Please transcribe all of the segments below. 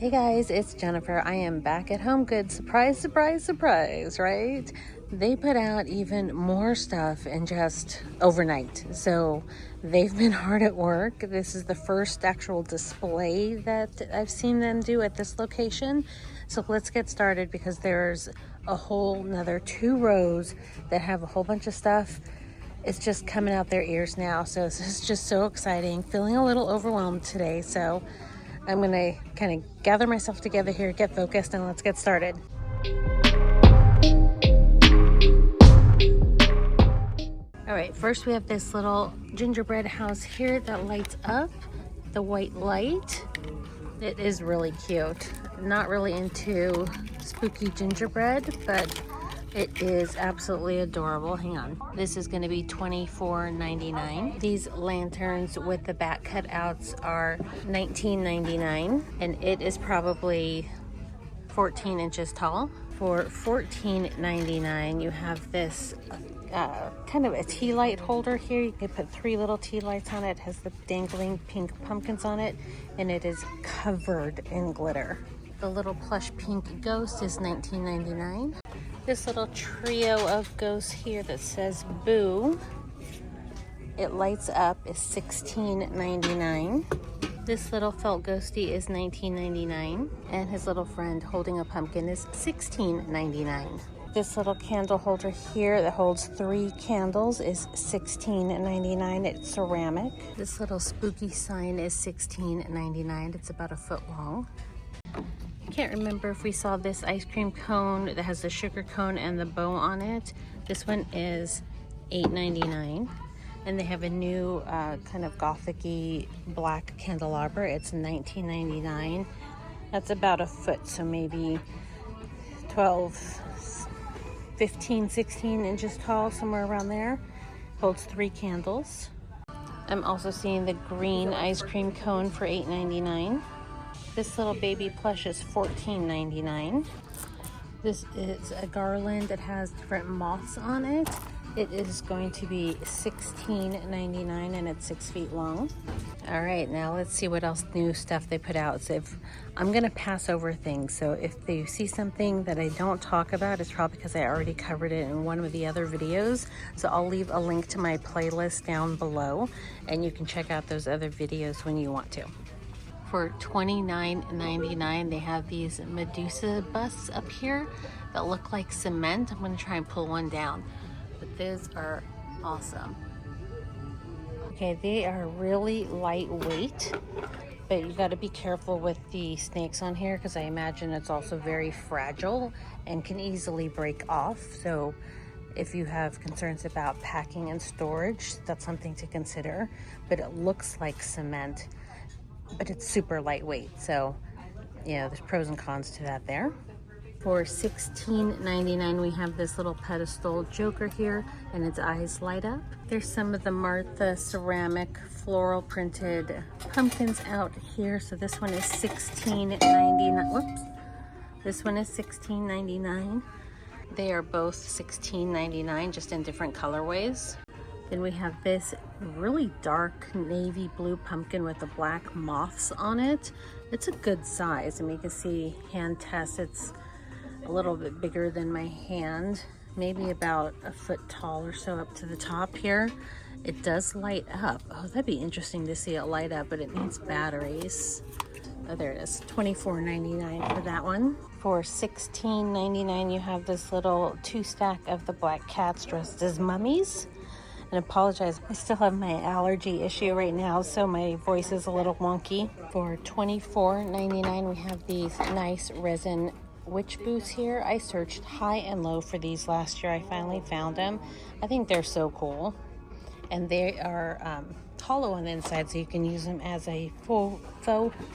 Hey guys, it's Jennifer. I am back at HomeGoods. Surprise, surprise, surprise, right? They put out even more stuff in just overnight. So they've been hard at work. This is the first actual display that I've seen them do at this location. So let's get started because there's a whole another 2 rows that have a whole bunch of stuff. It's just coming out their ears now. So this is just so exciting. Feeling a little overwhelmed today. So I'm gonna kind of gather myself together here, get focused, and let's get started. All right, first we have this little gingerbread house here that lights up, the white light. It is really cute. Not really into spooky gingerbread, but it is absolutely adorable. Hang on. This is going to be $24.99. These lanterns with the back cutouts are $19.99, and it is probably 14 inches tall. For $14.99, you have this kind of a tea light holder here. You can put 3 little tea lights on it. It has the dangling pink pumpkins on it, and it is covered in glitter. The little plush pink ghost is $19.99. This little trio of ghosts here that says Boo, it lights up, is $16.99. This little felt ghosty is $19.99, and his little friend holding a pumpkin is $16.99. This little candle holder here that holds 3 candles is $16.99. It's ceramic. This little spooky sign is $16.99. It's about 1 foot long. Can't remember if we saw this ice cream cone that has the sugar cone and the bow on it. This one is $8.99, and they have a new kind of gothic-y black candelabra. It's $19.99. That's about 1 foot, so maybe 12, 15, 16 inches tall, somewhere around there. Holds 3 candles. I'm also seeing the green ice cream cone for $8.99. This little baby plush is $14.99. This is a garland that has different moths on it. It is going to be $16.99, and it's 6 feet long. All right, now let's see what else new stuff they put out. So I'm gonna pass over things. So if you see something that I don't talk about, it's probably because I already covered it in one of the other videos. So I'll leave a link to my playlist down below, and you can check out those other videos when you want to. For $29.99, they have these Medusa busts up here that look like cement. I'm going to try and pull one down, but these are awesome. Okay, they are really lightweight, but you got to be careful with the snakes on here because I imagine it's also very fragile and can easily break off. So if you have concerns about packing and storage, that's something to consider. But it looks like cement, but it's super lightweight, so there's pros and cons to that there. For $16.99, we have this little pedestal joker here, and its eyes light up. There's some of the Martha ceramic floral printed pumpkins out here. So this one is $16.99. Whoops. This one is $16.99. They are both $16.99, just in different colorways. Then we have this really dark navy blue pumpkin with the black moths on it. It's a good size. I mean, you can see hand test. It's a little bit bigger than my hand, maybe about 1 foot tall or so up to the top here. It does light up. Oh, that'd be interesting to see it light up, but it needs batteries. Oh, there it is, $24.99 for that one. For $16.99, you have this little 2-stack of the black cats dressed as mummies. And apologize, I still have my allergy issue right now, so my voice is a little wonky. For $24.99, we have these nice resin witch boots here. I searched high and low for these last year. I finally found them. I think they're so cool. And they are hollow on the inside, so you can use them as a faux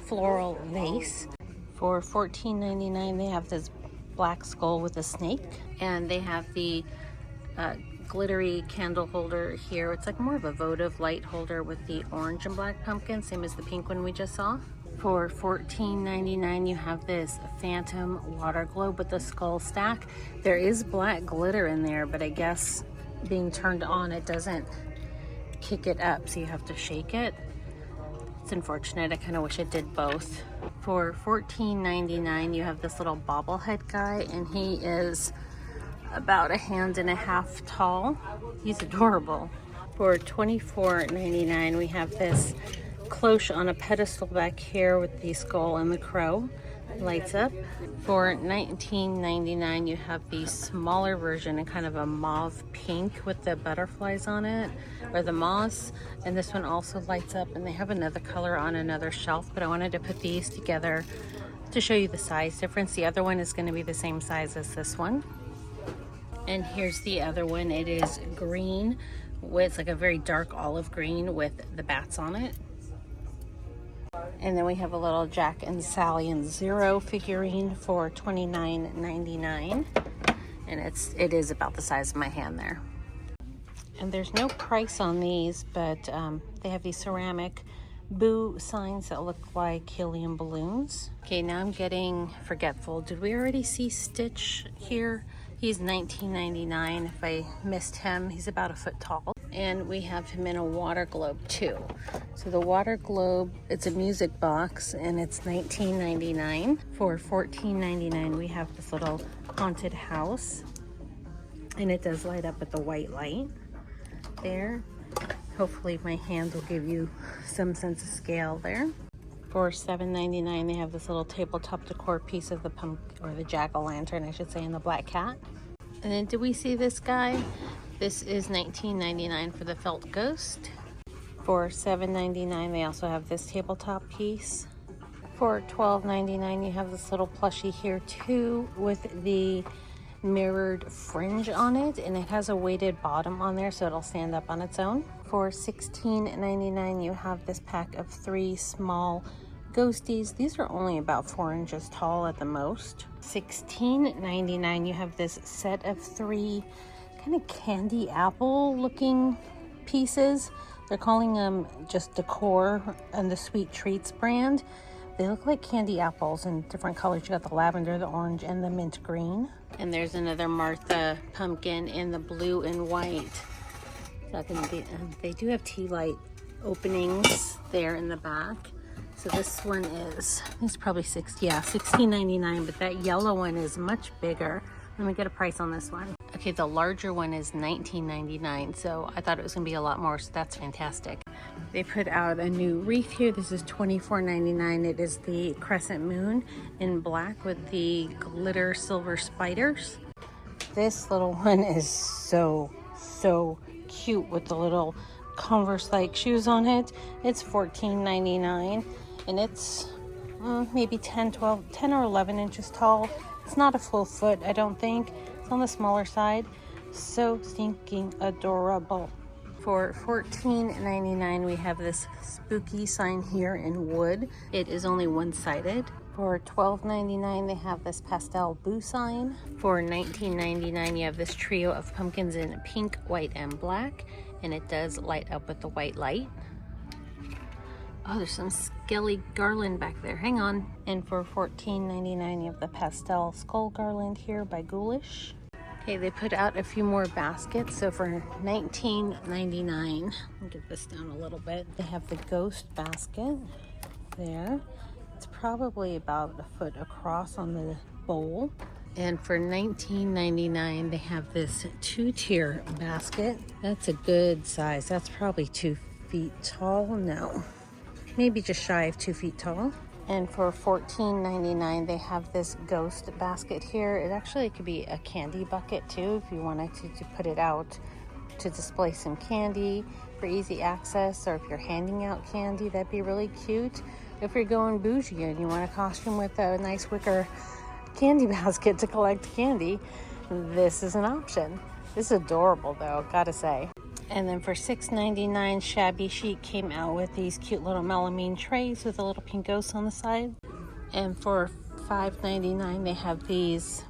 floral vase. For $14.99, they have this black skull with a snake. And they have the glittery candle holder here. It's like more of a votive light holder with the orange and black pumpkin, same as the pink one we just saw. For $14.99, you have this phantom water globe with the skull stack. There is black glitter in there, but I guess being turned on, it doesn't kick it up, so you have to shake it. It's unfortunate. I kind of wish it did both. For $14.99, you have this little bobblehead guy, and he is about 1.5 hands tall. He's adorable. For $24.99, we have this cloche on a pedestal back here with the skull and the crow. Lights up. For $19.99, you have the smaller version in kind of a mauve pink with the butterflies on it, or the moss. And this one also lights up, and they have another color on another shelf, but I wanted to put these together to show you the size difference. The other one is going to be the same size as this one. And here's the other one. It is green with like a very dark olive green with the bats on it. And then we have a little Jack and Sally and Zero figurine for $29.99. And it is about the size of my hand there. And there's no price on these, but they have these ceramic boo signs that look like helium balloons. Okay, now I'm getting forgetful. Did we already see Stitch here? He's $19.99. If I missed him, he's about 1 foot tall. And we have him in a water globe too. So the water globe, it's a music box, and it's $19.99. For $14.99, we have this little haunted house, and it does light up with the white light there. Hopefully my hand will give you some sense of scale there. For $7.99, they have this little tabletop decor piece of the pumpkin, or the jack-o'-lantern, I should say, and the black cat. And then, do we see this guy? This is $19.99 for the felt ghost. For $7.99, they also have this tabletop piece. For $12.99, you have this little plushie here too with the mirrored fringe on it, and it has a weighted bottom on there so it'll stand up on its own. For $16.99, you have this pack of 3 small ghosties. These are only about 4 inches tall at the most. $16.99, you have this set of 3 kind of candy apple looking pieces. They're calling them just Decor and the Sweet Treats brand. They look like candy apples in different colors. You got the lavender, the orange, and the mint green. And there's another Martha pumpkin in the blue and white. That can be, they do have tea light openings there in the back. So this one is, it's probably $16.99, but that yellow one is much bigger. Let me get a price on this one. Okay, the larger one is $19.99, so I thought it was gonna be a lot more, so that's fantastic. They put out a new wreath here. This is $24.99. It is the crescent moon in black with the glitter silver spiders. This little one is so cute with the little Converse-like shoes on it. It's $14.99, and it's maybe 10 or 11 inches tall. It's not a full foot, I don't think. It's on the smaller side. So stinking adorable. For $14.99, we have this spooky sign here in wood. It is only one-sided. For $12.99, they have this pastel boo sign. For $19.99, you have this trio of pumpkins in pink, white, and black, and it does light up with the white light. Oh, there's some skelly garland back there. Hang on. And for $14.99, you have the pastel skull garland here by Ghoulish. Okay, they put out a few more baskets. So for $19.99, I'll get this down a little bit. They have the ghost basket there. It's probably about 1 foot across on the bowl. And for $19.99, they have this 2-tier basket. That's a good size. That's probably 2 feet tall. No, maybe just shy of 2 feet tall. And for $14.99, they have this ghost basket here. It could be a candy bucket too, if you wanted to put it out to display some candy for easy access, or if you're handing out candy, that'd be really cute. If you're going bougie and you want a costume with a nice wicker candy basket to collect candy, this is an option. This is adorable though, gotta say. And then for $6.99, Shabby Chic came out with these cute little melamine trays with a little pink ghost on the side. And for $5.99, they have these,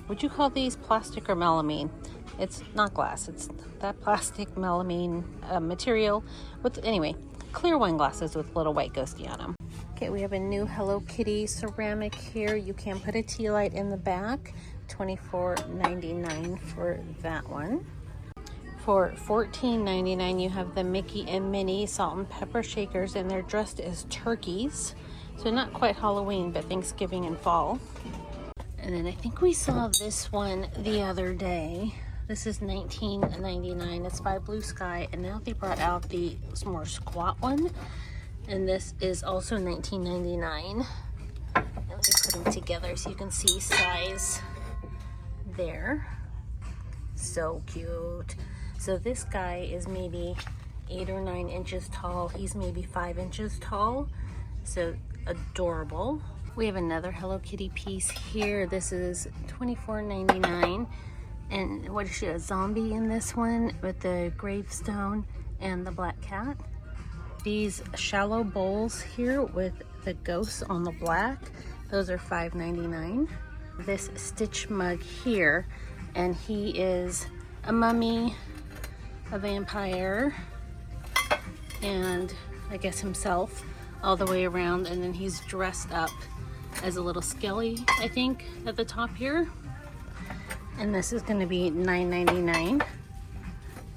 would you call these plastic or melamine? It's not glass, it's that plastic melamine material with, anyway, clear wine glasses with little white ghosty on them. Okay, we have a new Hello Kitty ceramic here. You can put a tea light in the back. $24.99 for that one. For $14.99, you have the Mickey and Minnie salt and pepper shakers, and they're dressed as turkeys. So not quite Halloween, but Thanksgiving and fall. And then I think we saw this one the other day. This is $19.99. It's by Blue Sky, and now they brought out the more squat one, and this is also $19.99. And let me put them together so you can see size there. So cute. So this guy is maybe 8 or 9 inches tall. He's maybe 5 inches tall. So adorable. We have another Hello Kitty piece here. This is $24.99. And what is she, a zombie in this one with the gravestone and the black cat? These shallow bowls here with the ghosts on the black, those are $5.99. This Stitch mug here, and he is a mummy, a vampire, and I guess himself all the way around, and then he's dressed up as a little skelly, I think, at the top here. And this is going to be $9.99.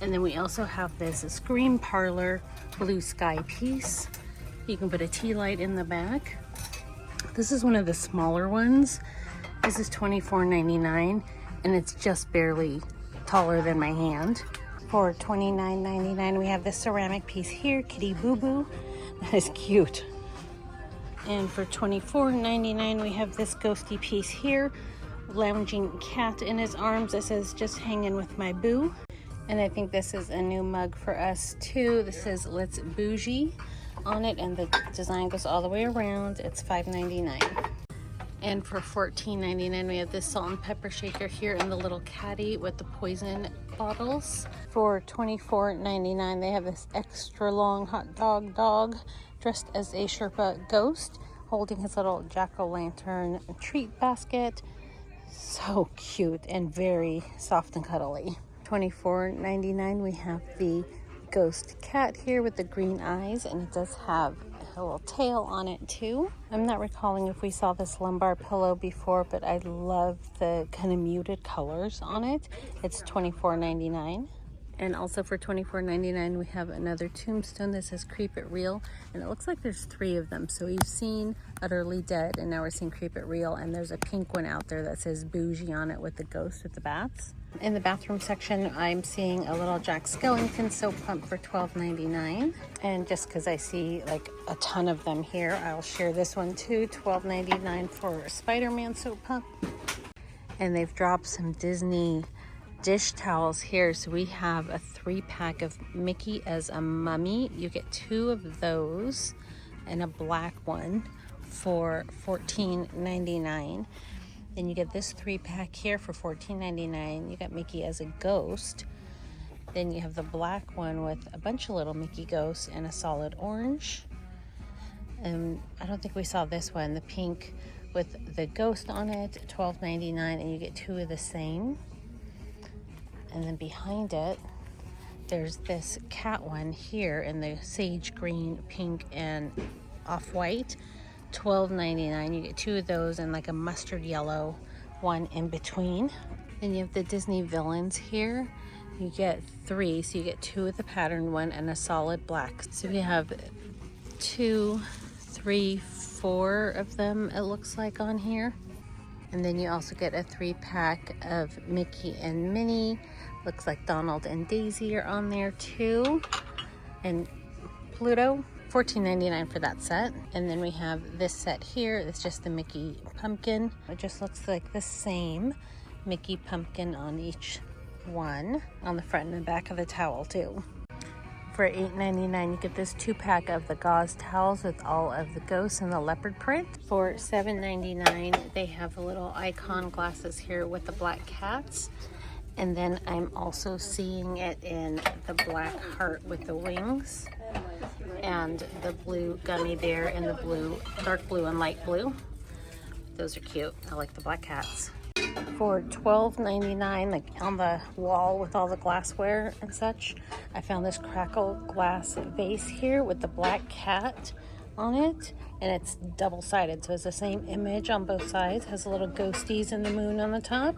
And then we also have this Scream Parlor Blue Sky piece. You can put a tea light in the back. This is one of the smaller ones. This is $24.99, and it's just barely taller than my hand. For $29.99, we have this ceramic piece here, Kitty Boo Boo. That is cute. And for $24.99, we have this ghosty piece here, lounging cat in his arms. It says, "Just hanging with my boo." And I think this is a new mug for us too. This says "Let's Bougie" on it, and the design goes all the way around. It's $5.99. And for $14.99, we have this salt and pepper shaker here in the little caddy with the poison bottles. For $24.99, they have this extra long hot dog dressed as a Sherpa ghost, holding his little jack-o'-lantern treat basket. So cute and very soft and cuddly. $24.99, we have the ghost cat here with the green eyes, and it does have a little tail on it too. I'm not recalling if we saw this lumbar pillow before, but I love the kind of muted colors on it. It's $24.99. And also for $24.99, we have another tombstone that says "Creep It Real," and it looks like there's 3 of them. So we've seen Utterly Dead, and now we're seeing Creep It Real, and there's a pink one out there that says Bougie on it with the ghost with the bats. In the bathroom section, I'm seeing a little Jack Skellington soap pump for $12.99. And just because I see like a ton of them here, I'll share this one too, $12.99 for a Spider-Man soap pump. And they've dropped some Disney dish towels here. So we have a 3-pack of Mickey as a mummy. You get 2 of those and a black one for $14.99. Then you get this 3-pack here for $14.99. You got Mickey as a ghost. Then you have the black one with a bunch of little Mickey ghosts and a solid orange. And I don't think we saw this one, the pink with the ghost on it, $12.99, and you get 2 of the same. And then behind it, there's this cat one here in the sage green, pink, and off-white, $12.99. You get 2 of those and like a mustard yellow one in between. Then you have the Disney villains here. You get 3, so you get 2 of the patterned one and a solid black. So we have 2, 3, 4 of them, it looks like, on here. And then you also get a 3-pack of Mickey and Minnie. Looks like Donald and Daisy are on there too. And Pluto, $14.99 for that set. And then we have this set here. It's just the Mickey pumpkin. It just looks like the same Mickey pumpkin on each one, on the front and the back of the towel too. For $8.99, you get this 2-pack of the gauze towels with all of the ghosts and the leopard print. For $7.99, they have little icon glasses here with the black cats. And then I'm also seeing it in the black heart with the wings and the blue gummy bear and the blue, dark blue and light blue. Those are cute. I like the black cats. For $12.99, like on the wall with all the glassware and such, I found this crackle glass vase here with the black cat on it, and it's double-sided, so it's the same image on both sides. Has a little ghosties and the moon on the top.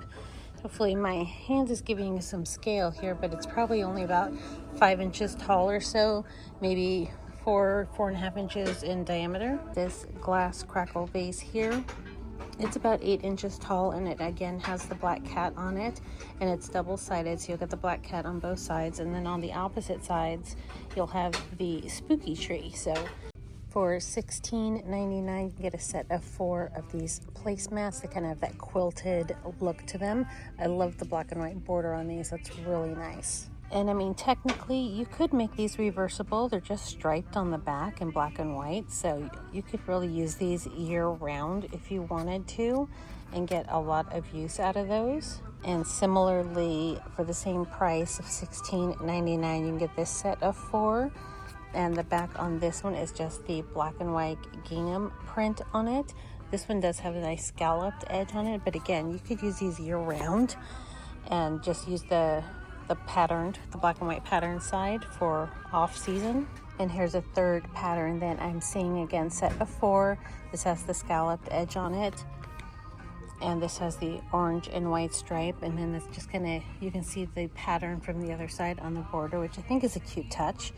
Hopefully my hand is giving you some scale here, but it's probably only about 5 inches tall or so, maybe 4.5 inches in diameter. This glass crackle vase here, it's about 8 inches tall, and it again has the black cat on it, and it's double-sided, so you'll get the black cat on both sides, and then on the opposite sides you'll have the spooky tree. So for $16.99 you can get a set of 4 of these placemats. They kind of have that quilted look to them. I love the black and white border on these. That's really nice. And I mean, technically you could make these reversible. They're just striped on the back in black and white, so you could really use these year round if you wanted to and get a lot of use out of those. And similarly, for the same price of $16.99 you can get this set of 4. And the back on this one is just the black and white gingham print on it. This one does have a nice scalloped edge on it, but again, you could use these year round and just use the patterned, the black and white pattern side for off season. And here's a third pattern that I'm seeing, again, set of 4. This has the scalloped edge on it, and this has the orange and white stripe, and then it's just kind of, you can see the pattern from the other side on the border, which I think is a cute touch.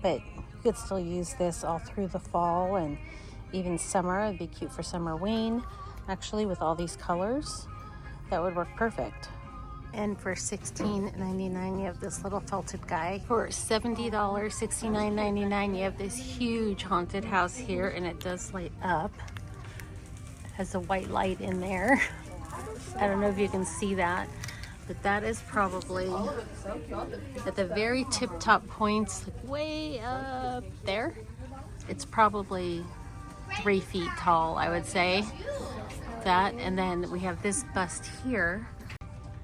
But you could still use this all through the fall and even summer. It'd be cute for Summerween, actually, with all these colors. That would work perfect. And for $16.99 you have this little felted guy. For $70, $69.99 you have this huge haunted house here, and it does light up. It has a white light in there. I don't know if you can see that, but that is probably at the very tip-top points, like way up there. It's probably 3 feet tall, I would say. That, and then we have this bust here.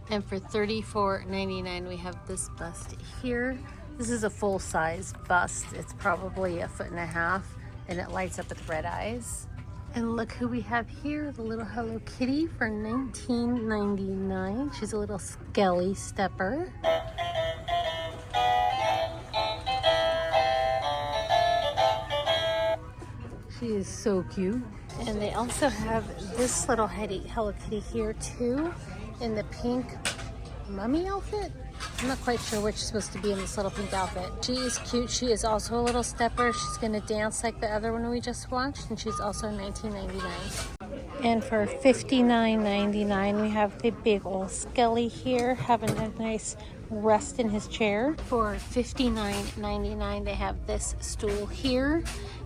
And for $34.99 we have this bust here. This is a full-size bust. It's probably 1.5 feet, and it lights up with red eyes. And look who we have here, the little Hello Kitty for $19.99. She's a little skelly stepper. She is so cute. And they also have this little Hello Kitty here too, in the pink mummy outfit. I'm not quite sure which is supposed to be in this little pink outfit. She is cute. She is also a little stepper. She's gonna dance like the other one we just watched, and she's also $19.99. And for $59.99 we have the big old Skelly here, having a nice rest in his chair. For $59.99 they have this stool here,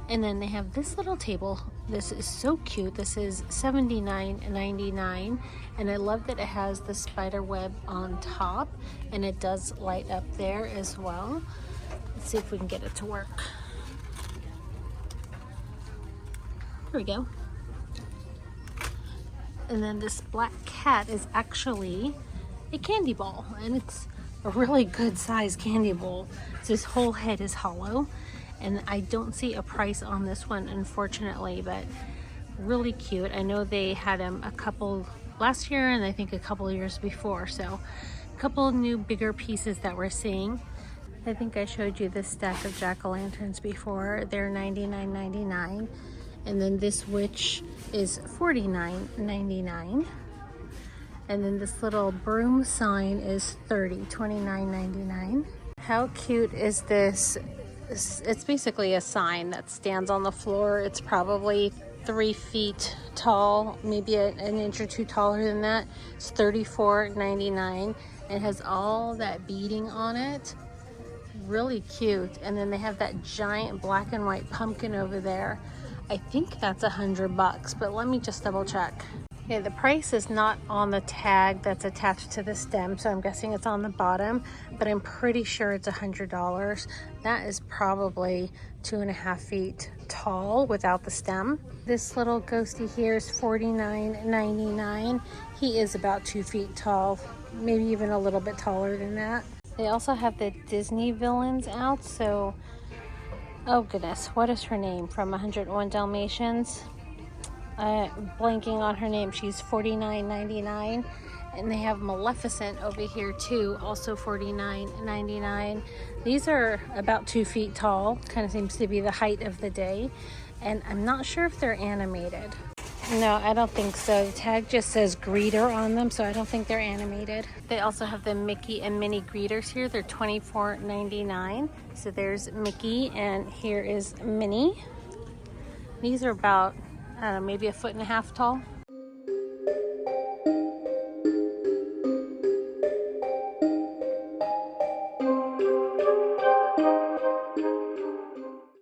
and then they have this little table. This is so cute. This is $79.99, and I love that it has the spider web on top, and it does light up there as well. Let's see if we can get it to work. Here we go. And then this black cat is actually a candy ball, and it's a really good size candy bowl. So his whole head is hollow, and I don't see a price on this one, unfortunately, but really cute. I know they had him a couple last year, and I think a couple years before, so a couple new bigger pieces that we're seeing. I think I showed you this stack of jack-o'-lanterns before. They're $99.99, and then this witch is $49.99, and then this little broom sign is $29.99. How cute is this? It's basically a sign that stands on the floor. It's probably 3 feet tall, maybe an inch or two taller than that. It's $34.99. It has all that beading on it. Really cute. And then they have that giant black and white pumpkin over there. I think that's $100, but let me just double check. Okay, the price is not on the tag that's attached to the stem, so I'm guessing it's on the bottom, but I'm pretty sure it's $100. That is probably 2.5 feet tall without the stem. This little ghosty here is $49.99. He is about 2 feet tall, maybe even a little bit taller than that. They also have the Disney villains out, so, oh goodness, what is her name from 101 Dalmatians? Blanking on her name. She's $49.99, and they have Maleficent over here too, also $49.99. These are about 2 feet tall, kind of seems to be the height of the day, and I'm not sure if they're animated. No, I don't think so. The tag just says greeter on them, so I don't think they're animated. They also have the Mickey and Minnie greeters here. They're $24.99. So there's Mickey and here is Minnie. These are about, I don't know, maybe 1.5 feet tall.